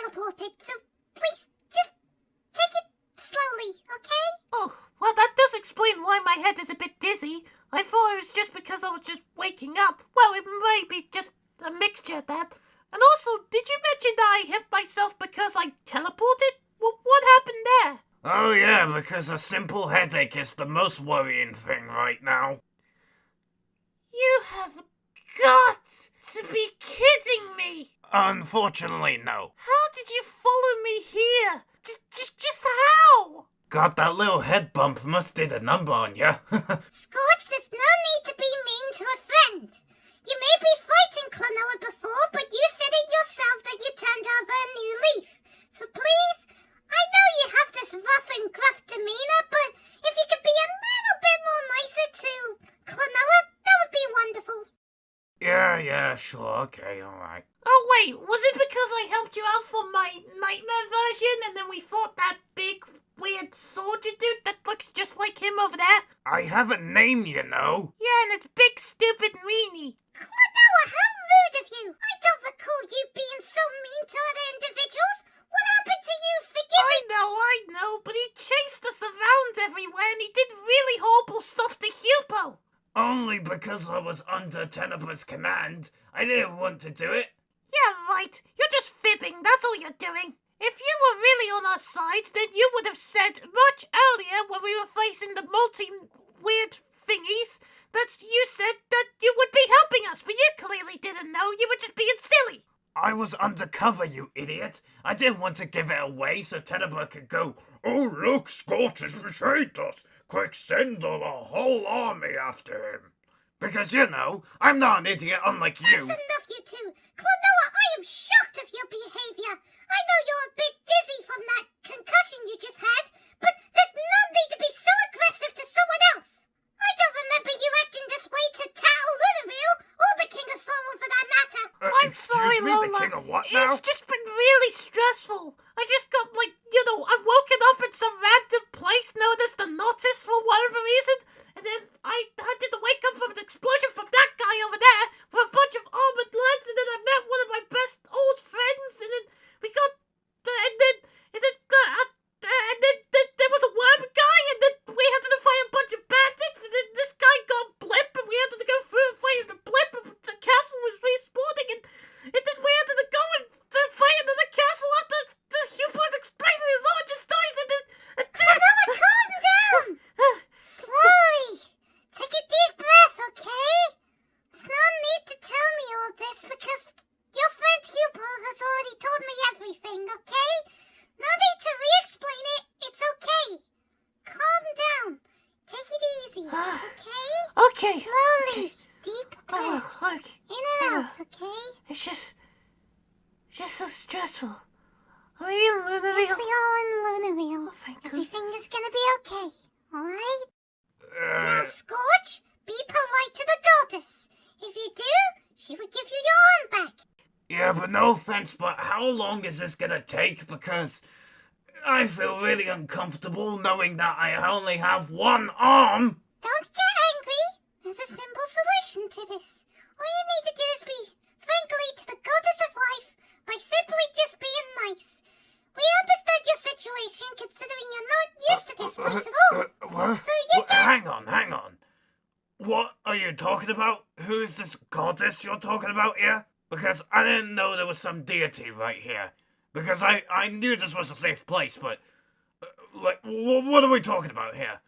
teleported, so please, just take it slowly, okay? Oh, well, that does explain why my head is a bit dizzy. I thought it was just because I was just waking up. Well, it may be just a mixture of that. And also, did you mention that I hit myself because I teleported? What happened there? Oh yeah, because a simple headache is the most worrying thing right now. You have got to be kidding me! Unfortunately, no. How did you follow me here? Just how? God, that little head bump must did a number on ya. Scorch, there's no need to be mean to a friend. You may be fighting Klonoa before, but you said it yourself that you turned over a new leaf. So please, I know you have this rough and gruff demeanor, but if you could be a little bit more nicer to Klonoa, that would be wonderful. Yeah, sure, okay, alright. Oh wait, was it because I helped you out for my nightmare version and then we fought that big, weird soldier dude that looks just like him over there? I have a name, you know. Yeah, and it's Big Stupid Meanie. Klonoa, how rude of you! I don't recall you being so mean to other individuals. What happened to you? Forgive me. I know, but he chased us around everywhere and he did really horrible stuff to Hupo. Only because I was under Tenebra's command. I didn't want to do it. Yeah, right. You're just fibbing, that's all you're doing. If you were really on our side, then you would have said much earlier when we were facing the multi-weird thingies that you said that you would be helping us, but you clearly didn't know. You were just being silly. I was undercover, you idiot. I didn't want to give it away so Tenebra could go, "Oh look, Scorch has betrayed us. Quick, send a whole army after him." Because, you know, I'm not an idiot unlike you. That's enough, you two. Klonoa, I am shocked of your behavior. I know you're a bit dizzy from that concussion you just had, but there's no need to be so aggressive to someone else. I don't remember you acting this way to Tao Lunareal or the King of Sorrow for that matter. I'm sorry, Excuse me, Lola. the King of what now? It's just been really stressful. I just got, I woken up in some random place known as the Noctis for whatever reason, and then I had to wake up from an explosion from that guy over there for a bunch of armored lads, and then I met one of my best old friends, and then we got, and then there was a worm guy, and then we had to fight a bunch of bandits, and then this guy got blip, and we had to go through and fight the blip, and the castle was respawning, and then we had to go and fight into the castle after the Hubert explained his origin stories, and then... Klonoa, calm down! Slowly. Take a deep breath, okay? There's no need to tell me all this because your friend Hubert has already told me everything, okay? No need to re-explain it. It's okay. Calm down. Take it easy, okay? Okay. Slowly. Okay. Deep Oh, breaths. look. In and out, okay? It's just so stressful. Are we in Lunareal? Yes, we are in Lunareal. Oh, thank Everything goodness. is gonna be okay, alright? Now, Scorch, be polite to the goddess. If you do, she will give you your arm back. Yeah, but no offense, but how long is this gonna take? Because I feel really uncomfortable knowing that I only have one arm. Don't get angry. There's a simple solution to this. All you need to do is be friendly to the goddess of life by simply just being nice. We understand your situation considering you're not used to this place at all. What? So you can... Hang on. What are you talking about? Who's this goddess you're talking about here? Because I didn't know there was some deity right here. Because I knew this was a safe place, but... what are we talking about here?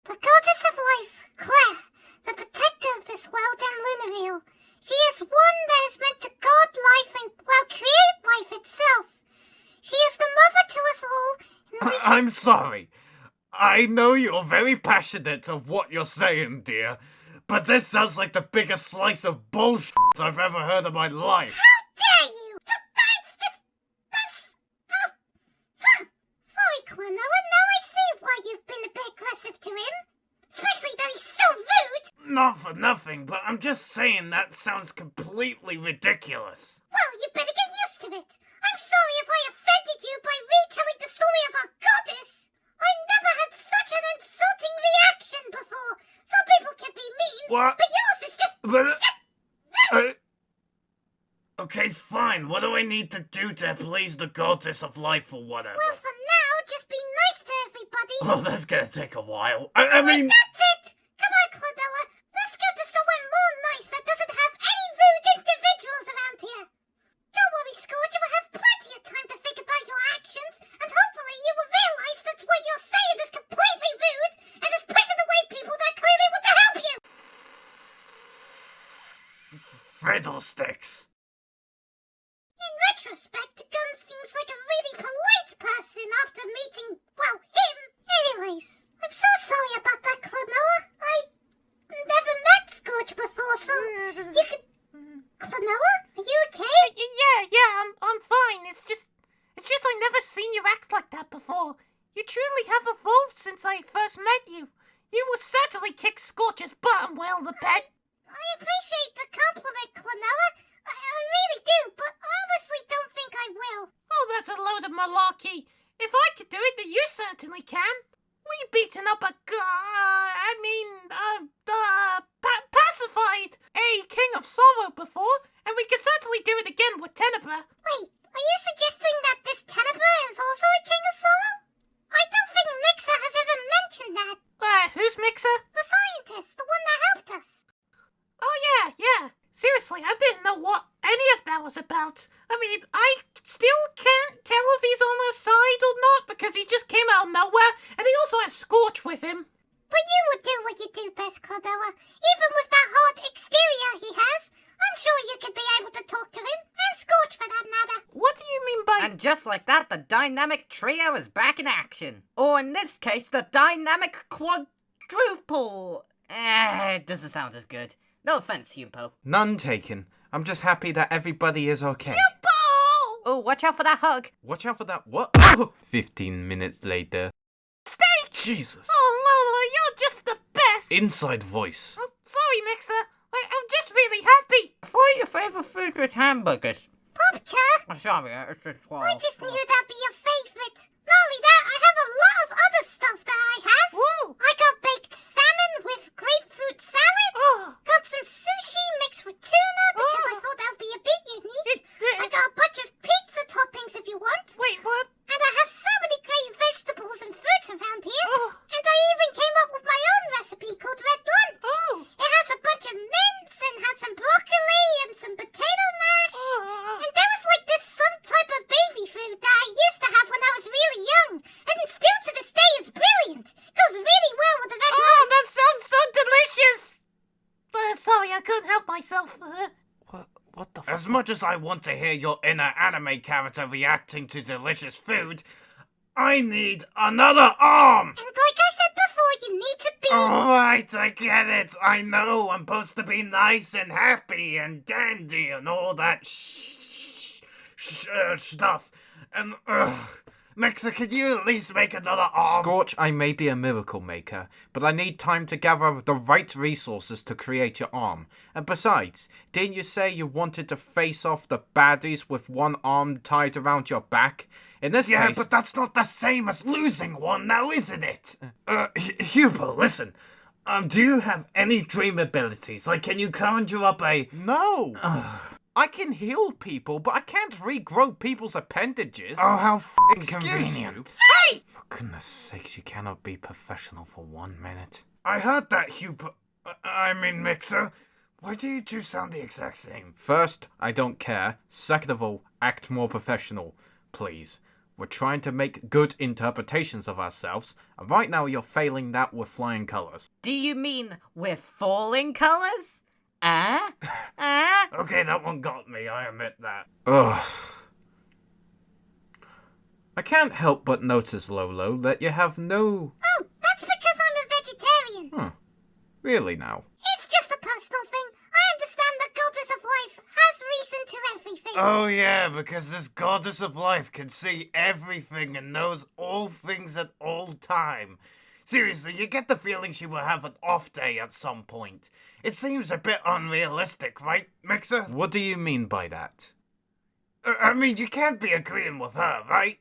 The goddess of life, Claire, the protector of this world and Lunareal. She is one that is meant to guard life and, create life itself. She is the mother to us all, and we should... I'm sorry. I know you're very passionate of what you're saying, dear. But this sounds like the biggest slice of bullshit I've ever heard in my life. How dare you! That's... Oh. Sorry, Klonoa, now I see why you've been a bit aggressive to him. Especially that he's so rude! Not for nothing, but I'm just saying that sounds completely ridiculous. Well, you better get used to it. I'm sorry if I offended you by retelling the story of our goddess. I never had such an insulting reaction before. Some people can be mean, What? but yours is just... But... it's just... Okay, fine. What do I need to do to please the goddess of life or whatever? Well, for now, just be nice to everybody. Oh, that's gonna take a while. I mean... That's it! Come on, Klonoa. Let's go to somewhere more nice that doesn't have any rude individuals around here. Don't worry, Scourge. You will have plenty of time to think about your actions, and hopefully you will realize that what you're saying is completely rude and is pushing away people that clearly want to help you. Fiddlesticks. In retrospect, Gun seems like a really polite person after meeting, well, him. Anyways, I'm so sorry about that, Klonoa. I never met Scourge before, so you could... Klonoa, are you okay? Yeah, I'm fine. It's just I never seen you act like that before. You truly have evolved since I first met you. You would certainly kick Scorch's butt and well the bed. I appreciate the compliment, Klonoa. I really do, but honestly don't think I will. Oh, that's a load of malarkey. If I could do it, then you certainly can. We beaten up pacified a king of sorrow before, and we can certainly do it again with Tenebra. Wait, are you suggesting that this Tenebra is also a king of sorrow? I don't think Mixer has ever mentioned that. Who's Mixer? The scientist, the one that helped us. Oh, yeah. Seriously, I didn't know what any of that was about. I mean, I still can't tell if he's on our side or not, because he just came out of nowhere, and he also has Scorch with him. But you would do what you do best, Klonoa. Even with that hard exterior he has, I'm sure you could be able to talk to him, and Scorch for that matter. What do you mean by... And just like that, the dynamic trio is back in action. Or in this case, the dynamic quadruple. It doesn't sound as good. No offense, Humpo. None taken. I'm just happy that everybody is okay. Oh, watch out for that hug. Watch out for that what? 15 minutes later. Steak! Jesus. Oh, Lola, you're just the best! Inside voice. Oh, sorry, Mixer. I'm just really happy. For your favorite food with hamburgers. Popka, Oh, sorry, it's just I just knew that'd be your favorite. Not only that, I have a lot of other stuff that I have. Whoa! I got baked salmon with grapefruit salad. Oh. Got some sushi mixed with tuna because I Oh. thought that would be a bit unique. I got a bunch of pizza toppings if you want. Wait, what? And I have so many great vegetables and fruits around here. Oh. And I even came up with my own recipe called Red Lunch. Oh. It has a bunch of mince and had some broccoli and some potato mash. Oh. And there was like this some type of baby food that I used to have when I was really young. And still to this day is brilliant. Goes really well with the Red Oh, Lunch. that sounds so delicious! Sorry, I couldn't help myself. What the As much as I want to hear your inner anime character reacting to delicious food, I need another arm! And like I said before, you need to be... Alright, I get it. I know I'm supposed to be nice and happy and dandy and all that stuff. And, Mixer, could you at least make another arm? Scorch, I may be a miracle maker, but I need time to gather the right resources to create your arm. And besides, didn't you say you wanted to face off the baddies with one arm tied around your back? In this Yeah, case... but that's not the same as losing one now, isn't it? Hugo, listen. Do you have any dream abilities? Like, can you conjure up a... No! I can heal people, but I can't regrow people's appendages. Oh, how Excuse convenient. you. For goodness sakes, you cannot be professional for 1 minute. I heard that, Hugo. I mean, Mixer. Why do you two sound the exact same? First, I don't care. Second of all, act more professional, please. We're trying to make good interpretations of ourselves, and right now you're failing that with flying colors. Do you mean with falling colors? Okay, that one got me, I admit that. Ugh. I can't help but notice, Lolo, that you have no... Oh, that's because I'm a vegetarian. Really now? It's just a personal thing. I understand the goddess of life has reason to everything. Oh yeah, because this goddess of life can see everything and knows all things at all time. Seriously, you get the feeling she will have an off day at some point. It seems a bit unrealistic, right, Mixer? What do you mean by that? I mean, you can't be agreeing with her, right?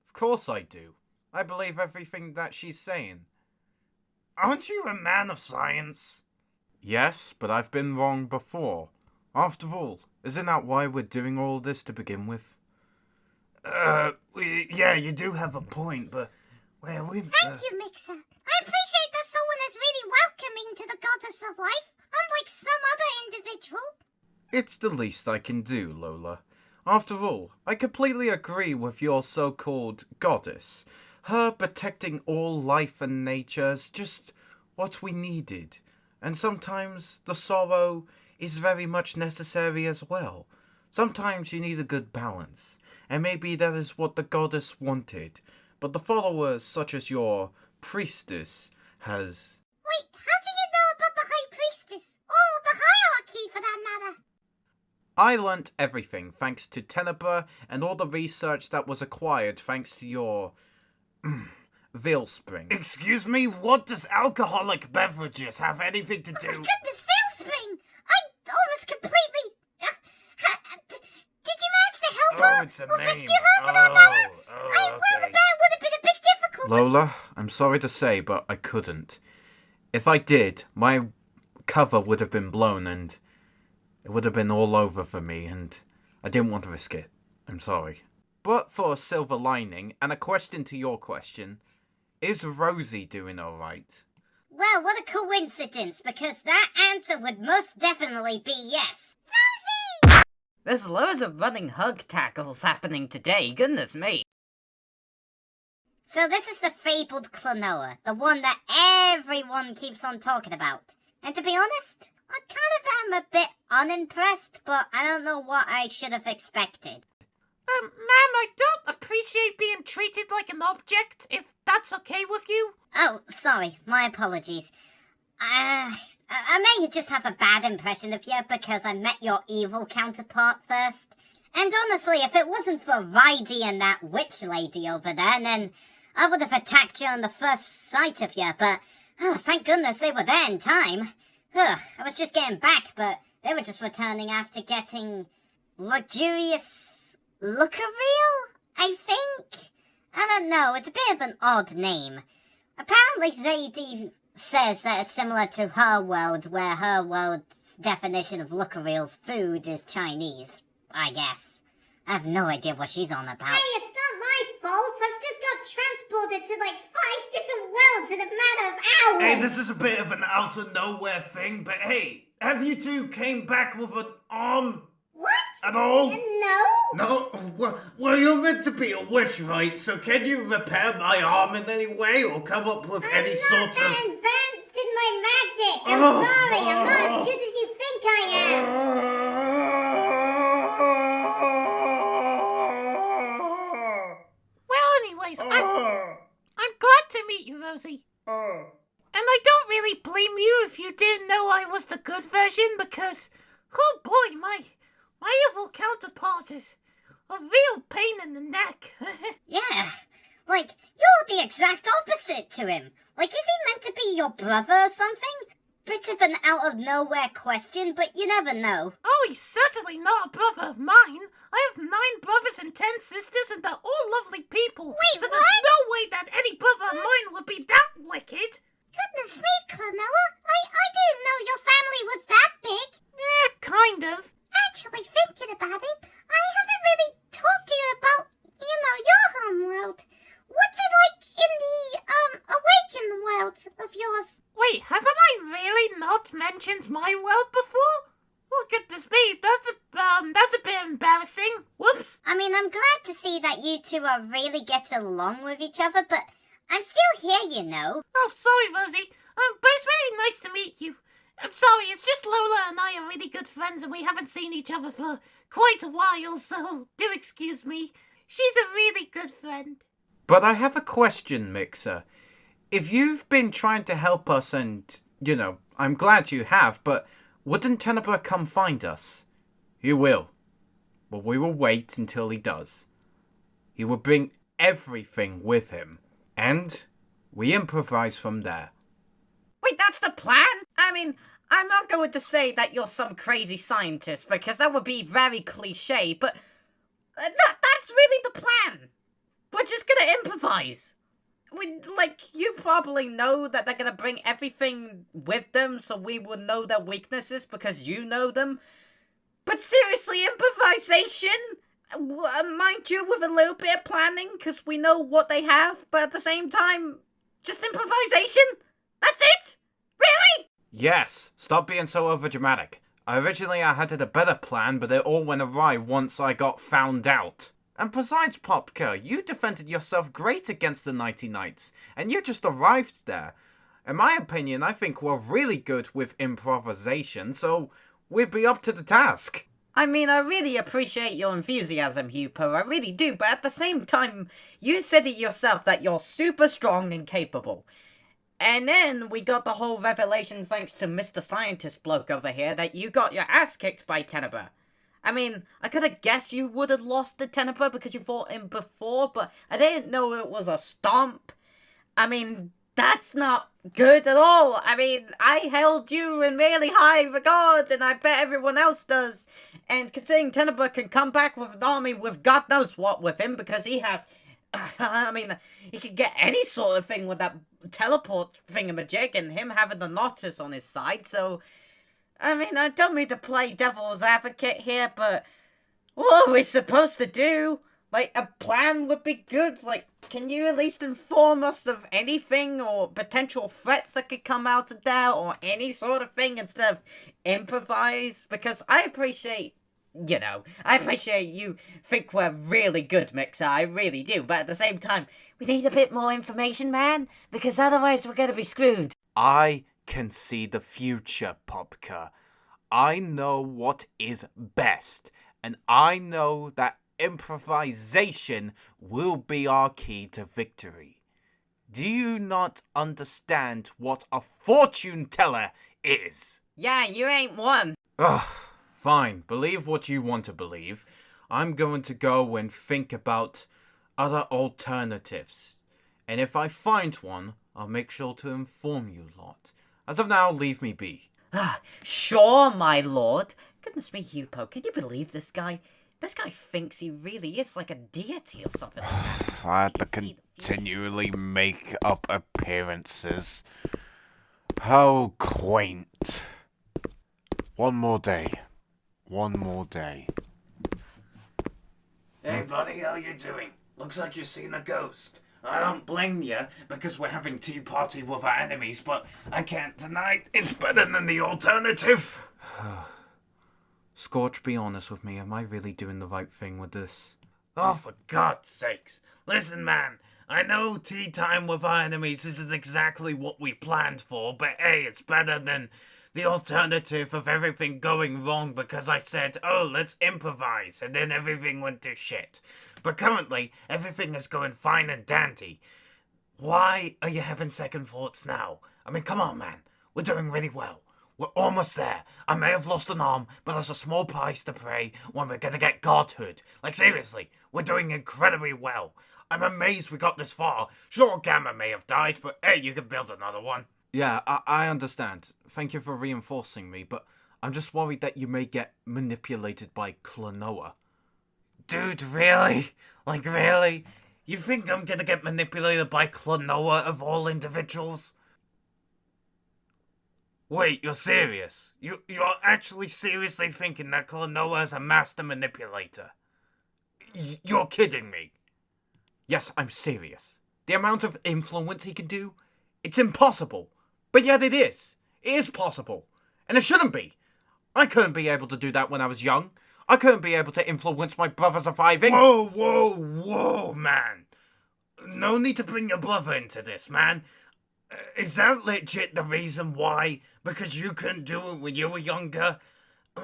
Of course I do. I believe everything that she's saying. Aren't you a man of science? Yes, but I've been wrong before. After all, Isn't that why we're doing all this to begin with? Yeah, you do have a point, but where we? Thank you, Mixer. I appreciate that someone is really welcoming to the goddess of life, unlike some other individual. It's the least I can do, Lola. After all, I completely agree with your so-called goddess. Her protecting all life and nature is just what we needed. And sometimes the sorrow is very much necessary as well. Sometimes you need a good balance. And maybe that is what the goddess wanted. But the followers, such as your priestess, has... Wait, how do you know about the High Priestess? Or the hierarchy, for that matter? I learnt everything thanks to Tenebrae and all the research that was acquired thanks to your... veil spring. Excuse me, what does alcoholic beverages have anything to do? Oh my goodness, Veilspring! I almost completely... did you manage to help her? It's a or name. rescue her for that matter? Well, the Okay. bear would have been a bit difficult. Lola, I'm sorry to say, but I couldn't. If I did, my cover would have been blown and it would have been all over for me, and I didn't want to risk it. I'm sorry. But for a silver lining, and a question to your question, is Rosie doing alright? Well, what a coincidence, because that answer would most definitely be yes. Rosie! There's loads of running hug tackles happening today, goodness me. So this is the fabled Klonoa, the one that everyone keeps on talking about. And to be honest, I kind of am a bit unimpressed, but I don't know what I should have expected. Ma'am, I don't appreciate being treated like an object, if that's okay with you. Oh, sorry, my apologies. I may just have a bad impression of you because I met your evil counterpart first. And honestly, if it wasn't for Videy and that witch lady over there, then I would have attacked you on the first sight of you, but thank goodness they were there in time. I was just getting back, but they were just returning after getting luxurious Lookerville, I think? I don't know, it's a bit of an odd name. Apparently Zadie says that it's similar to her world, where her world's definition of Lookerville's food is Chinese, I guess. I have no idea what she's on about. Hey, it's not my fault. I've just got transported to like 5 different worlds in a matter of hours. Hey, this is a bit of an out of nowhere thing, but hey, have you two came back with an arm? What? At all? No? No? Well, you're meant to be a witch, right? So can you repair my arm in any way or come up with any sort I'm not that of... advanced in my magic. I'm Oh, sorry. I'm not oh. as good as you think I am. Well, anyways, I'm glad to meet you, Rosie. And I don't really blame you if you didn't know I was the good version, because, oh boy, my evil counterpart is a real pain in the neck. Yeah. Like, you're the exact opposite to him. Like, is he meant to be your brother or something? Bit of an out-of-nowhere question, but you never know. Oh, he's certainly not a brother of mine. I have 9 brothers and 10 sisters, and they're all lovely people. Wait, so what? there's no way that any brother of mine would be that wicked. Goodness me, Klonoa. I didn't know your family was that big. Kind of. Actually, thinking about it, I haven't really talked to you about, your home world. What's it like in the, awakened world of yours? Wait, haven't I really not mentioned my world before? Well, goodness me, that's a bit embarrassing. Whoops. I mean, I'm glad to see that you two are really getting along with each other, but I'm still here, you know. Oh, sorry, Rosie. But it's very nice to meet you. I'm sorry, it's just Lola and I are really good friends and we haven't seen each other for quite a while, so do excuse me. She's a really good friend. But I have a question, Mixer. If you've been trying to help us and, I'm glad you have, but wouldn't Tenebrae come find us? He will. But we will wait until he does. He will bring everything with him. And we improvise from there. Wait, that's the plan? I mean, I'm not going to say that you're some crazy scientist, because that would be very cliche, but that's really the plan. We're just gonna improvise. You probably know that they're gonna bring everything with them, so we will know their weaknesses because you know them. But seriously, improvisation? Mind you, with a little bit of planning, because we know what they have, but at the same time, just improvisation? That's it? Really? Yes, stop being so overdramatic. Originally I had a better plan, but it all went awry once I got found out. And besides, Popka, you defended yourself great against the Nighty Knights, and you just arrived there. In my opinion, I think we're really good with improvisation, so we'd be up to the task. I mean, I really appreciate your enthusiasm, Hupo, I really do, but at the same time, you said it yourself that you're super strong and capable. And then we got the whole revelation thanks to Mr. Scientist bloke over here that you got your ass kicked by Teneber. I mean, I could have guessed you would have lost to Teneber because you fought him before, but I didn't know it was a stomp. I mean, that's not good at all. I mean, I held you in really high regard, and I bet everyone else does. And considering Teneber can come back with an army with God knows what with him, because he has... I mean, he could get any sort of thing with that teleport thingamajig, and him having the Noctis on his side, so... I mean, I don't mean to play devil's advocate here, but... what are we supposed to do? Like, a plan would be good. Like, can you at least inform us of anything or potential threats that could come out of there or any sort of thing instead of improvise? Because I appreciate, I appreciate you think we're really good, Mixer. I really do. But at the same time, we need a bit more information, man. Because otherwise we're going to be screwed. I can see the future, Popka. I know what is best, and I know that improvisation will be our key to victory. Do you not understand what a fortune teller is? Yeah, you ain't one. Ugh, fine. Believe what you want to believe. I'm going to go and think about other alternatives. And if I find one, I'll make sure to inform you lot. As of now, leave me be. Sure, my lord. Goodness me, Hupo, can you believe this guy? This guy thinks he really is like a deity or something like that. I had to continually make up appearances. How quaint. One more day. One more day. Hey, buddy, how you doing? Looks like you've seen a ghost. I don't blame you, because we're having tea party with our enemies, but I can't deny it's better than the alternative. Scorch, be honest with me. Am I really doing the right thing with this? Oh, for God's sakes. Listen, man, I know tea time with our enemies isn't exactly what we planned for, but hey, it's better than the alternative of everything going wrong because I said, oh, let's improvise, and then everything went to shit. But currently, everything is going fine and dandy. Why are you having second thoughts now? I mean, come on, man. We're doing really well. We're almost there. I may have lost an arm, but there's a small price to pay when we're gonna get godhood. Like, seriously, we're doing incredibly well. I'm amazed we got this far. Sure, Gamma may have died, but hey, you can build another one. Yeah, I understand. Thank you for reinforcing me, but I'm just worried that you may get manipulated by Klonoa. Dude, really? Like, really? You think I'm gonna get manipulated by Klonoa of all individuals? Wait, you're serious? You're actually seriously thinking that Klonoa is a master manipulator? You're kidding me. Yes, I'm serious. The amount of influence he can do, it's impossible. But yet it is. It is possible. And it shouldn't be. I couldn't be able to do that when I was young. I couldn't be able to influence my brother surviving. Whoa, man. No need to bring your brother into this, man. Is that legit the reason why? Because you couldn't do it when you were younger?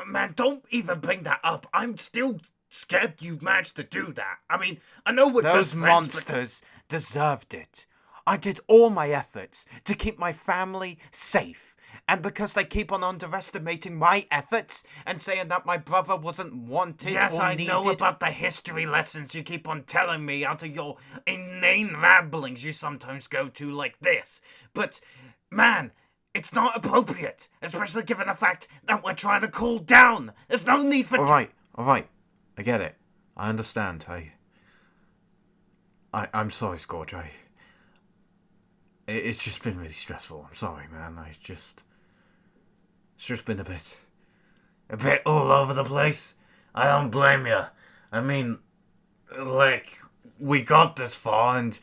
Man, don't even bring that up. I'm still scared you managed to do that. I mean, I know we're Those good friends, monsters deserved it. I did all my efforts to keep my family safe. And because they keep on underestimating my efforts and saying that my brother wasn't wanted yes, or I needed... know about the history lessons you keep on telling me out of your inane ramblings you sometimes go to like this. But, man, it's not appropriate, especially given the fact that we're trying to cool down. There's no need for... All right. I get it. I understand. I'm sorry, Scorch. It's just been really stressful. I'm sorry, man. It's just been a bit a bit all over the place. I don't blame you. I mean, like, we got this far and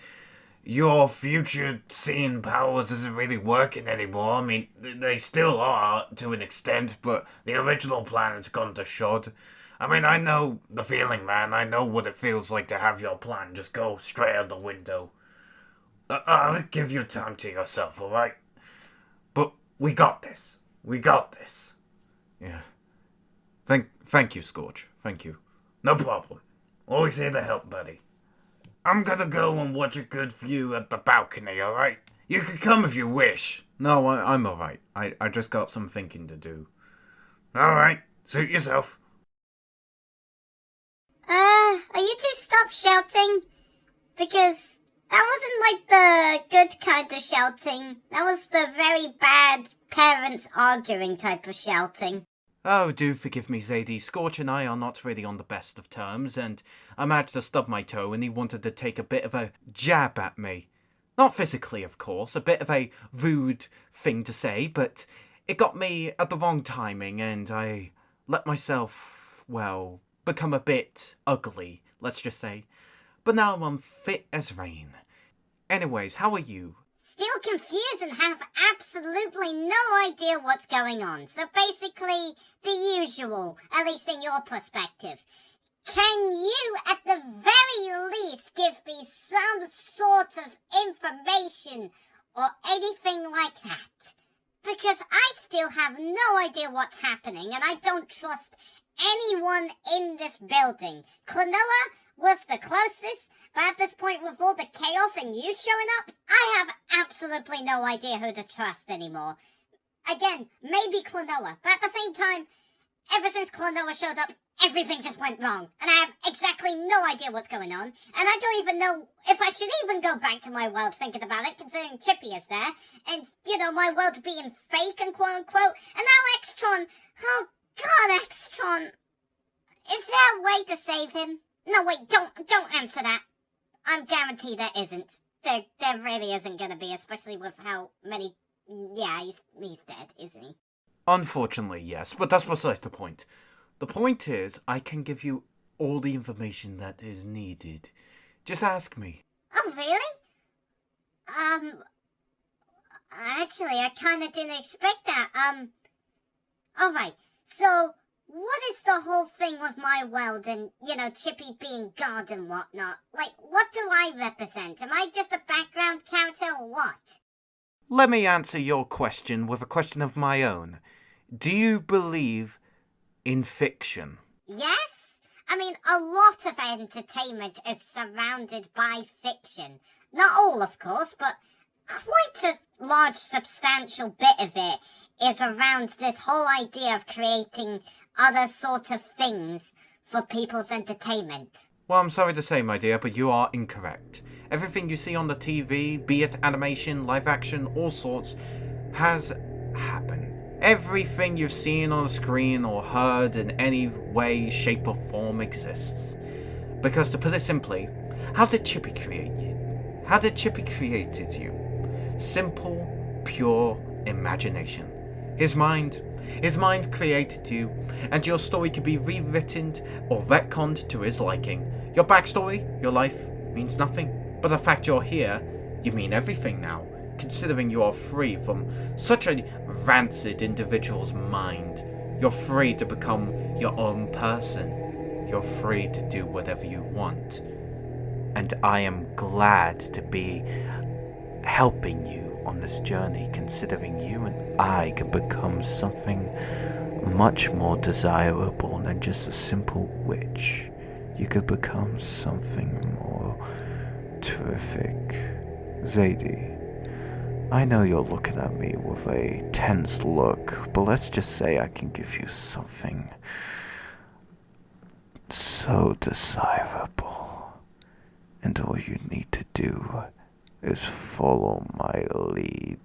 your future seeing powers isn't really working anymore. I mean, they still are to an extent, but the original plan has gone to shod. I mean, I know the feeling, man. I know what it feels like to have your plan just go straight out the window. I'll give you time to yourself, alright? But we got this. We got this. Yeah. Thank you, Scorch. Thank you. No problem. Always here to help, buddy. I'm gonna go and watch a good view at the balcony, alright? You can come if you wish. No, I'm alright. I just got some thinking to do. Alright, suit yourself. Are you two stop shouting? Because that wasn't like the good kind of shouting. That was the very bad parents arguing type of shouting. Oh, do forgive me, Zadie. Scorch and I are not really on the best of terms, and I managed to stub my toe and he wanted to take a bit of a jab at me. Not physically, of course, a bit of a rude thing to say, but it got me at the wrong timing and I let myself, well, become a bit ugly, let's just say. But now I'm fit as rain. Anyways, how are you? Still confused and have absolutely no idea what's going on. So basically, the usual, at least in your perspective. Can you, at the very least, give me some sort of information or anything like that? Because I still have no idea what's happening and I don't trust anyone in this building. Klonoa was the closest, but at this point with all the chaos and you showing up, I have absolutely no idea who to trust anymore. Again, maybe Klonoa, but at the same time, ever since Klonoa showed up, everything just went wrong, and I have exactly no idea what's going on, and I don't even know if I should even go back to my world thinking about it, considering Chippy is there, and, you know, my world being fake and quote-unquote, and now Extron, oh god, Extron, is there a way to save him? No, wait, don't answer that. I'm guaranteed there isn't. There really isn't gonna be, especially with how many, yeah, he's dead, isn't he? Unfortunately, yes, but that's besides the point. The point is, I can give you all the information that is needed. Just ask me. Oh, really? Actually, I kinda didn't expect that. Alright, so, what is the whole thing with my world and, you know, Chippy being God and whatnot? Like, what do I represent? Am I just a background character or what? Let me answer your question with a question of my own. Do you believe in fiction? Yes? I mean, a lot of entertainment is surrounded by fiction. Not all, of course, but quite a large, substantial bit of it is around this whole idea of creating other sort of things for people's entertainment. Well, I'm sorry to say, my dear, but you are incorrect. Everything you see on the TV, be it animation, live action, all sorts, has happened. Everything you've seen on a screen or heard in any way, shape or form exists. Because to put it simply, how did Chippy create you? How did Chippy created you? Simple, pure imagination. His mind created you, and your story could be rewritten or retconned to his liking. Your backstory, your life, means nothing. But the fact you're here, you mean everything now, considering you are free from such a rancid individual's mind. You're free to become your own person. You're free to do whatever you want. And I am glad to be helping you on this journey, considering you and I can become something much more desirable than just a simple witch. You could become something more terrific. Zadie, I know you're looking at me with a tense look, but let's just say I can give you something so desirable. And all you need to do is follow my lead.